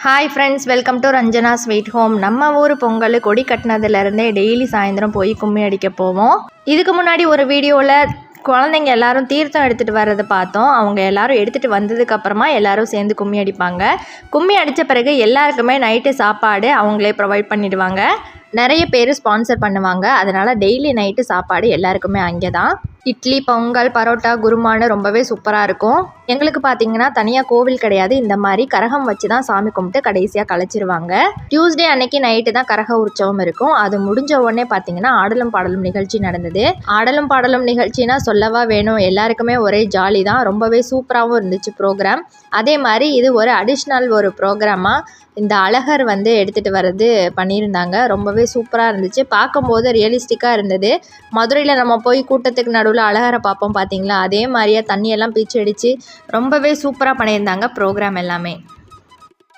Hi friends, welcome to Ranjana sweet home. நம்ம ஊர் பொங்கல் கொடி கட்டினதுலேருந்தே டெய்லி சாயந்தரம் போய் கும்மி அடிக்க போவோம். இதுக்கு முன்னாடி ஒரு வீடியோவில் குழந்தைங்க எல்லாரும் தீர்த்தம் எடுத்துகிட்டு வர்றதை பார்த்தோம். அவங்க எல்லாரும் எடுத்துகிட்டு வந்ததுக்கப்புறமா எல்லாரும் சேர்ந்து கும்மி அடிப்பாங்க. கும்மி அடித்த பிறகு எல்லாருக்குமே நைட்டு சாப்பாடு அவங்களே ப்ரொவைட் பண்ணிடுவாங்க. நிறைய பேர் ஸ்பான்சர் பண்ணுவாங்க. அதனால் டெய்லி நைட்டு சாப்பாடு எல்லாருக்குமே அங்கே தான். இட்லி, பொங்கல், பரோட்டா, குருமான்னு ரொம்பவே சூப்பராக இருக்கும். எங்களுக்கு பார்த்தீங்கன்னா தனியாக கோவில் கிடையாது. இந்த மாதிரி கரகம் வச்சு தான் சாமி கும்பிட்டு கடைசியாக கலைச்சிருவாங்க. டியூஸ்டே அன்னைக்கு நைட்டு தான் கரக உற்சவம் இருக்கும். அது முடிஞ்ச உடனே பார்த்தீங்கன்னா ஆடலும் பாடலும் நிகழ்ச்சி நடந்தது. ஆடலும் பாடலும் நிகழ்ச்சினா சொல்லவா வேணும், எல்லாருக்குமே ஒரே ஜாலி தான். ரொம்பவே சூப்பராகவும் இருந்துச்சு ப்ரோக்ராம். அதே மாதிரி இது ஒரு அடிஷ்னல் ஒரு ப்ரோக்ராமாக இந்த அழகர் எடுத்துகிட்டு வர்றது பண்ணியிருந்தாங்க. ரொம்பவே சூப்பராக இருந்துச்சு. பார்க்கும்போது ரியலிஸ்டிக்காக இருந்தது. மதுரையில் நம்ம போய் கூட்டத்துக்கு நடுவில் அழகரை பார்ப்போம் பார்த்தீங்களா, அதே மாதிரியே தண்ணியெல்லாம் பீச்சு அடித்து ரொம்பவே சூப்பராக பண்ணியிருந்தாங்க ப்ரோக்ராம் எல்லாமே.